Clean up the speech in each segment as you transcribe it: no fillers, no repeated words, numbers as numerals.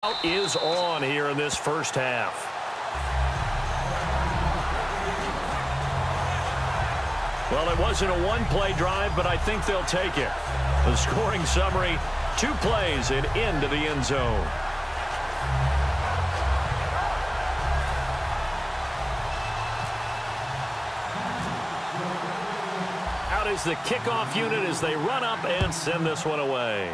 Out is on here in this first half. Well, it wasn't a one-play drive, but I think they'll take it. The scoring summary, 2 plays and into the end zone. Out is the kickoff unit as they run up and send this one away.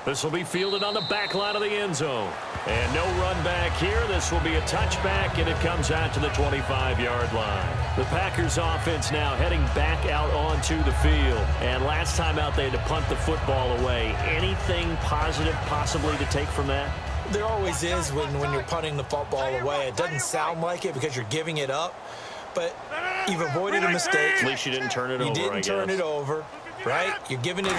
This will be fielded on the back line of the end zone. And no run back here. This will be a touchback, and it comes out to the 25-yard line. The Packers offense now heading back out onto the field. And last time out, they had to punt the football away. Anything positive possibly to take from that? There always is when you're punting the football away. It doesn't sound like it because you're giving it up, but you've avoided a mistake. At least you didn't turn it over, You didn't turn it over. Right? You're giving your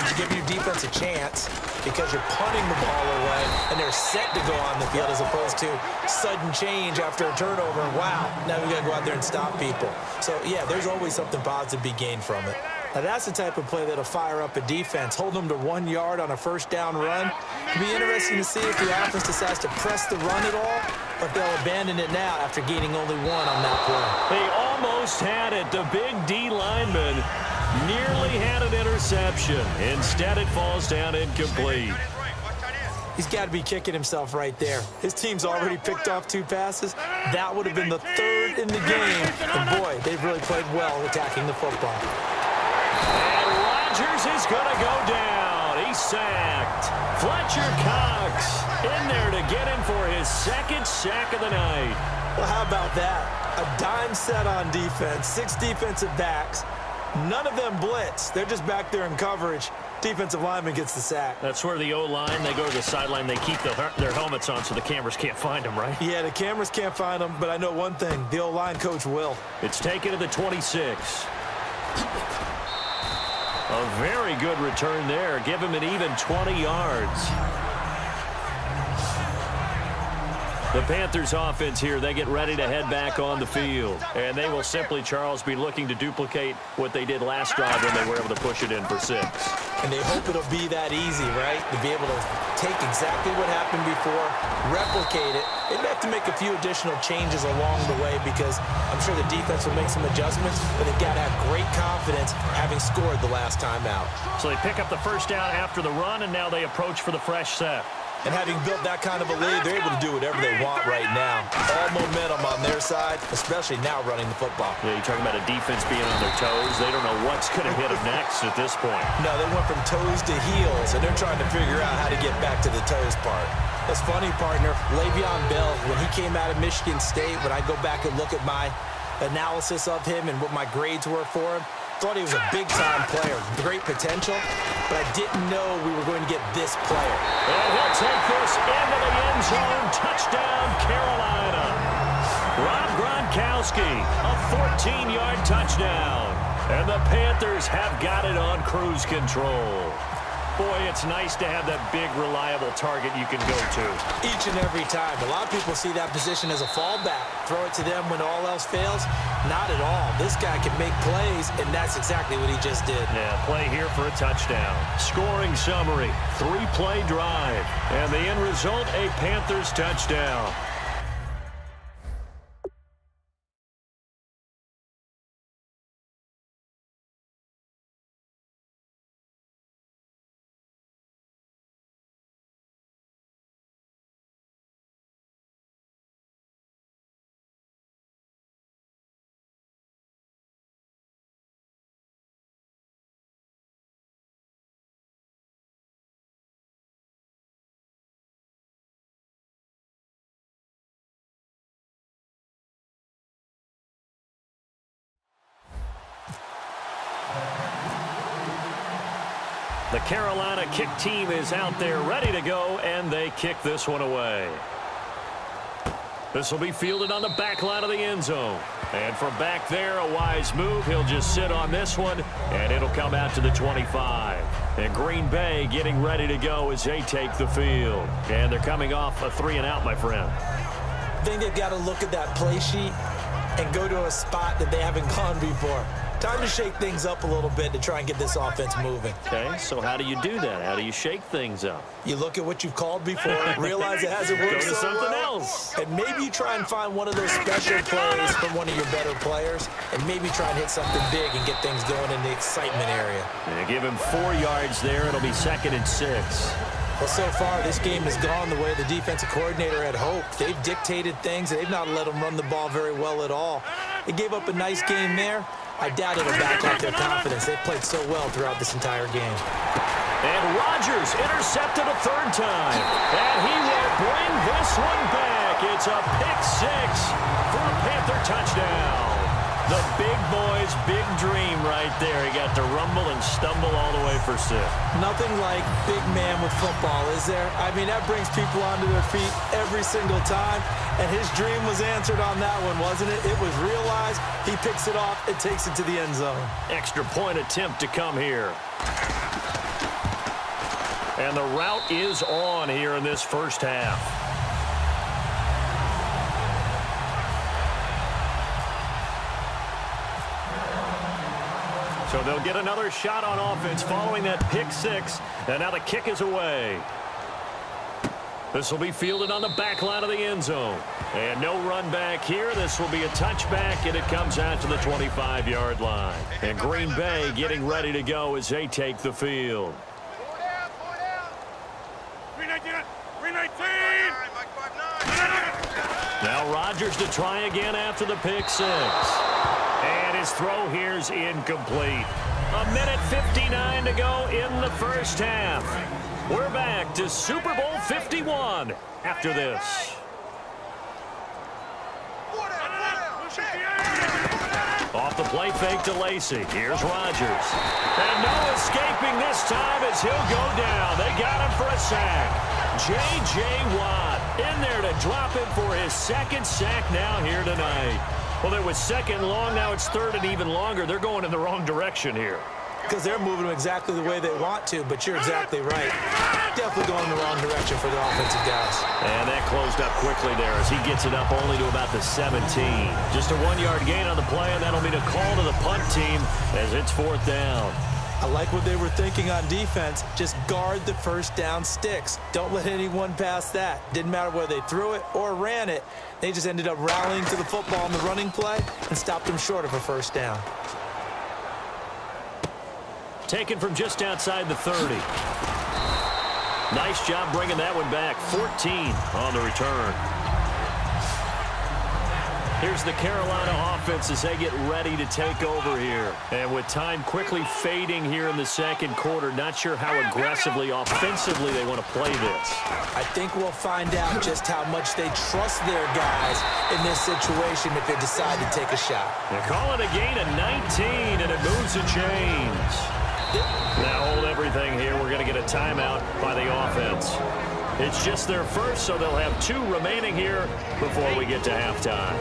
defense a chance because you're punting the ball away and they're set to go on the field as opposed to sudden change after a turnover. Wow, now we got to go out there and stop people. So, yeah, there's always something positive to be gained from it. Now, that's the type of play that'll fire up a defense. Hold them to 1 yard on a first down run. It'll be interesting to see if the offense decides to press the run at all or if they'll abandon it now after gaining only 1 on that play. They almost had it. The big D lineman nearly had an interception. Instead, it falls down incomplete. He's got to be kicking himself right there. His team's already picked off 2 passes. That would have been the 3rd in the game. And, boy, they've really played well attacking the football. And Rodgers is going to go down. He's sacked. Fletcher Cox in there to get him for his 2nd sack of the night. Well, how about that? A dime set on defense, 6 defensive backs. None of them blitz. They're just back there in coverage. Defensive lineman gets the sack. That's where the O-line, they go to the sideline, they keep their helmets on so the cameras can't find them, right? Yeah, the cameras can't find them, but I know one thing. The O-line coach will. It's taken to the 26. A very good return there. Give him an even 20 yards. The Panthers offense here, they get ready to head back on the field. And they will simply, Charles, be looking to duplicate what they did last drive when they were able to push it in for 6. And they hope it'll be that easy, right? To be able to take exactly what happened before, replicate it. They'd have to make a few additional changes along the way because I'm sure the defense will make some adjustments, but they've got to have great confidence having scored the last time out. So they pick up the first down after the run, and now they approach for the fresh set. And having built that kind of a lead, they're able to do whatever they want right now. All momentum on their side, especially now running the football. Yeah, you're talking about a defense being on their toes. They don't know what's going to hit them next at this point. No, they went from toes to heels, and they're trying to figure out how to get back to the toes part. That's funny, partner. Le'Veon Bell, when he came out of Michigan State, when I go back and look at my analysis of him and what my grades were for him, thought he was a big-time player, great potential, but I didn't know we were going to get this player. And he'll take this into the end zone. Touchdown, Carolina. Rob Gronkowski, a 14-yard touchdown. And the Panthers have got it on cruise control. Boy, it's nice to have that big, reliable target you can go to. Each and every time. A lot of people see that position as a fallback. Throw it to them when all else fails. Not at all. This guy can make plays, and that's exactly what he just did. Yeah, play here for a touchdown. Scoring summary, 3-play drive. And the end result, a Panthers touchdown. The Carolina kick team is out there ready to go, and they kick this one away. This will be fielded on the back line of the end zone. And from back there, a wise move. He'll just sit on this one, and it'll come out to the 25. And Green Bay getting ready to go as they take the field. And they're coming off a 3-and-out, my friend. I think they've got to look at that play sheet and go to a spot that they haven't gone before. Time to shake things up a little bit to try and get this offense moving. Okay, so how do you do that? How do you shake things up? You look at what you've called before, realize it hasn't worked Go to so something well, else. and maybe you try and find one of those special plays from one of your better players, and maybe try and hit something big and get things going in the excitement area. And give him 4 yards there. It'll be 2nd and 6. Well, so far, this game has gone the way the defensive coordinator had hoped. They've dictated things, and they've not let them run the ball very well at all. They gave up a nice game there. I doubt it'll back off their confidence. They've played so well throughout this entire game. And Rodgers intercepted a 3rd time. And he will bring this one back. It's a pick 6 for a Panther touchdown. The big boy's big dream right there. He got to rumble and stumble all the way for 6. Nothing like big man with football, is there? I mean, that brings people onto their feet every single time. And his dream was answered on that one, wasn't it? It was realized. He picks it off and takes it to the end zone. Extra point attempt to come here. And the route is on here in this first half. So they'll get another shot on offense following that pick 6. And now the kick is away. This will be fielded on the back line of the end zone. And no run back here. This will be a touchback, and it comes out to the 25-yard line. And Green Bay getting ready to go as they take the field. 319. Now Rodgers to try again after the pick 6. And his throw here's incomplete. 1:59 to go in the first half. We're back to Super Bowl 51 after this. Off the play fake to Lacy. Here's Rodgers. And no escaping this time as he'll go down. They got him for a sack. J.J. Watt in there to drop him for his 2nd sack now here tonight. Well, it was 2nd long. Now it's 3rd and even longer. They're going in the wrong direction here. Because they're moving them exactly the way they want to, but you're exactly right. Definitely going in the wrong direction for the offensive guys. And that closed up quickly there as he gets it up only to about the 17. Just a 1-yard gain on the play, and that'll mean a call to the punt team as it's 4th down. I like what they were thinking on defense. Just guard the first down sticks. Don't let anyone pass that. Didn't matter whether they threw it or ran it. They just ended up rallying to the football on the running play and stopped them short of a first down. Taken from just outside the 30. Nice job bringing that one back. 14 on the return. Here's the Carolina offense as they get ready to take over here. And with time quickly fading here in the 2nd quarter, not sure how aggressively, offensively they want to play this. I think we'll find out just how much they trust their guys in this situation if they decide to take a shot. They call it a gain of 19, and it moves the chains. Now hold everything here. We're going to get a timeout by the offense. It's just their first, so they'll have 2 remaining here before we get to halftime.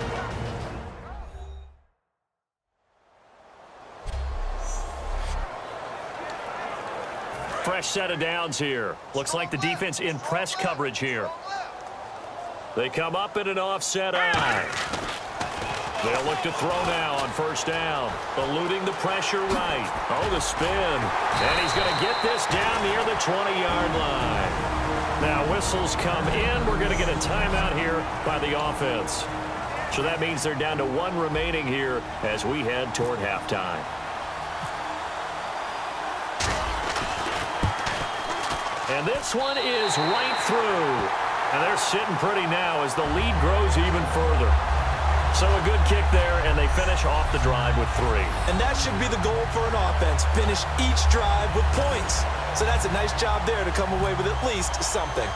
Fresh set of downs here. Looks like the defense in press coverage here. They come up in an offset eye. They'll look to throw now on first down. Eluding the pressure right. Oh, the spin. And he's going to get this down near the 20-yard line. Now whistles come in. We're going to get a timeout here by the offense. So that means they're down to 1 remaining here as we head toward halftime. And this one is right through. And they're sitting pretty now as the lead grows even further. So a good kick there, and they finish off the drive with 3. And that should be the goal for an offense. Finish each drive with points. So that's a nice job there to come away with at least something.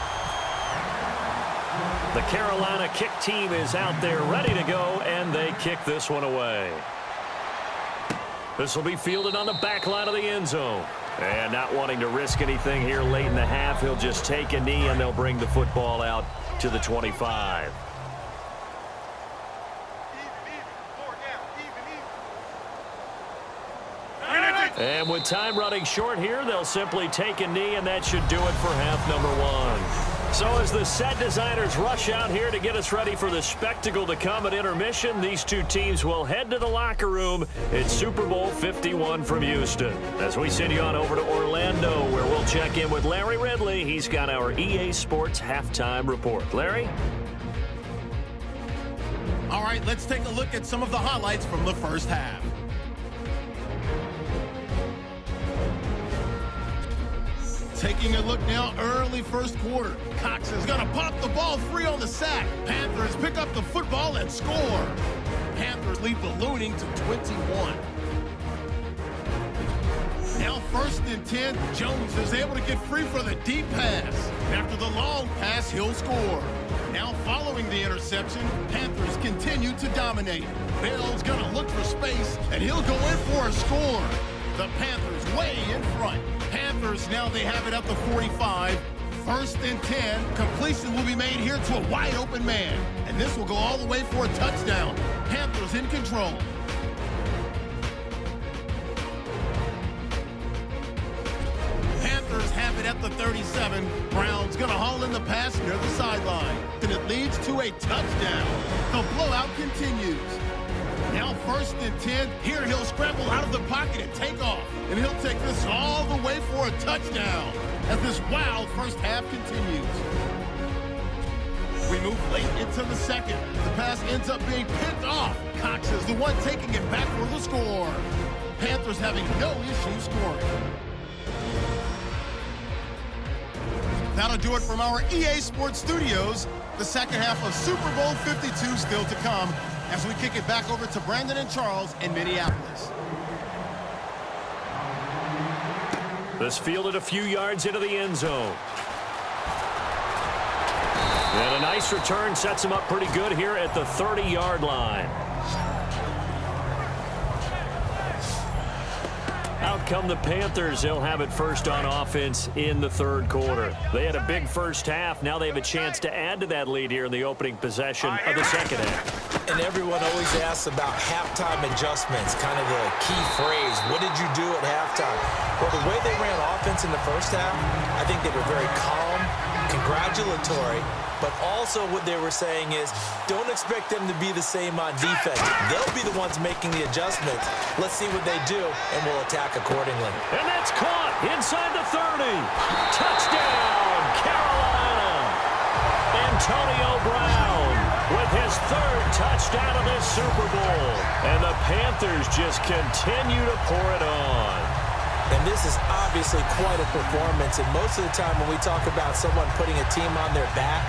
The Carolina kick team is out there ready to go, and they kick this one away. This will be fielded on the back line of the end zone. And not wanting to risk anything here late in the half, he'll just take a knee, and they'll bring the football out to the 25. And with time running short here, they'll simply take a knee, and that should do it for half number 1. So as the set designers rush out here to get us ready for the spectacle to come at intermission, these two teams will head to the locker room. It's Super Bowl 51 from Houston. As we send you on over to Orlando, where we'll check in with Larry Ridley. He's got our EA Sports halftime report. Larry? All right, let's take a look at some of the highlights from the first half. Taking a look now, early first quarter. Cox is going to pop the ball free on the sack. Panthers pick up the football and score. Panthers lead ballooning to 21. Now 1st and 10, Jones is able to get free for the deep pass. After the long pass, he'll score. Now following the interception, Panthers continue to dominate. Bell's going to look for space, and he'll go in for a score. The Panthers way in front. Panthers now they have it at the 45. 1st and 10. Completion will be made here to a wide open man. And this will go all the way for a touchdown. Panthers in control. Panthers have it at the 37. Brown's going to haul in the pass near the sideline. And it leads to a touchdown. The blowout continues. Now 1st and 10. Here he'll scramble out of the pocket and take off. And he'll take this all the way for a touchdown as this wild first half continues. We move late into the second. The pass ends up being picked off. Cox is the one taking it back for the score. Panthers having no issue scoring. That'll do it from our EA Sports Studios. The second half of Super Bowl 52 still to come, as we kick it back over to Brandon and Charles in Minneapolis. This fielded a few yards into the end zone. And a nice return sets him up pretty good here at the 30-yard line. Out come the Panthers. They'll have it first on offense in the third quarter. They had a big first half. Now they have a chance to add to that lead here in the opening possession of the second half. And everyone always asks about halftime adjustments, kind of the key phrase. What did you do at halftime? Well, the way they ran offense in the first half, I think they were very calm, congratulatory, but also what they were saying is don't expect them to be the same on defense. They'll be the ones making the adjustments. Let's see what they do, and we'll attack accordingly. And that's caught inside the 30. Touchdown, Carolina. Antonio Brown with his third touchdown of this Super Bowl. And the Panthers just continue to pour it on. And this is obviously quite a performance. And most of the time when we talk about someone putting a team on their back,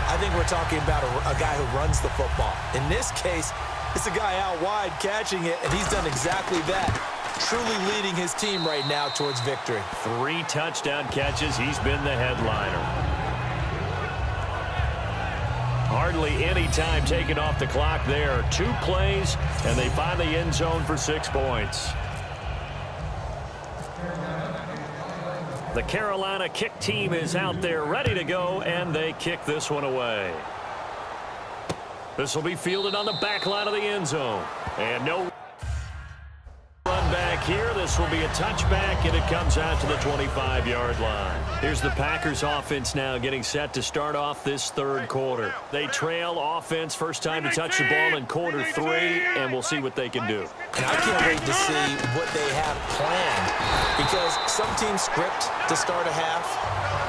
I think we're talking about a guy who runs the football. In this case, it's a guy out wide catching it, and he's done exactly that. Truly leading his team right now towards victory. 3 touchdown catches. He's been the headliner. Hardly any time taken off the clock there. 2 plays, and they find the end zone for 6 points. The Carolina kick team is out there ready to go, and they kick this one away. This will be fielded on the back line of the end zone. And no run back here. This will be a touchback, and it comes out to the 25-yard line. Here's the Packers offense now getting set to start off this third quarter. They trail offense, first time to touch the ball in quarter 3, and we'll see what they can do. And I can't wait to see what they have planned, because some teams script to start a half.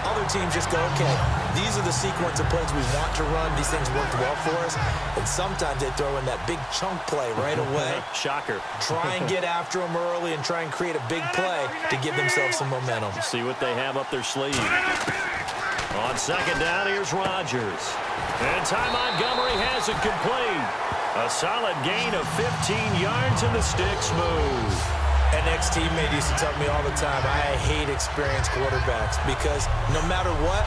Other teams just go, okay, these are the sequence of plays we want to run. These things worked well for us. And sometimes they throw in that big chunk play right away. Shocker. Try and get after them early and try and create a big play to give themselves some momentum. See what they have up their sleeve. On second down, here's Rodgers. And Ty Montgomery has it complete. A solid gain of 15 yards, and the stick's move. An ex-teammate used to tell me all the time, I hate experienced quarterbacks because no matter what,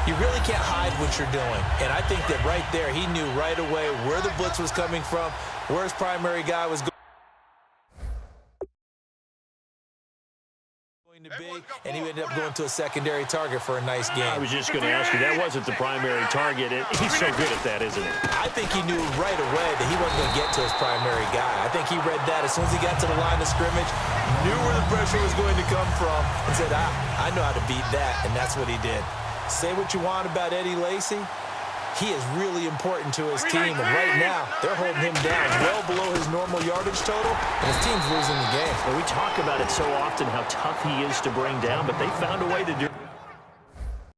you really can't hide what you're doing. And I think that right there, he knew right away where the blitz was coming from, where his primary guy was going to be, and he ended up going to a secondary target for a nice game. I was just going to ask you, that wasn't the primary target. He's so good at that, isn't he? I think he knew right away that he wasn't going to get to his primary guy. I think he read that as soon as he got to the line of scrimmage, knew where the pressure was going to come from, and said, I know how to beat that, and that's what he did. Say what you want about Eddie Lacy. He is really important to his team, and right now, they're holding him down well below his normal yardage total, and his team's losing the game. And we talk about it so often, how tough he is to bring down, but they found a way to do it.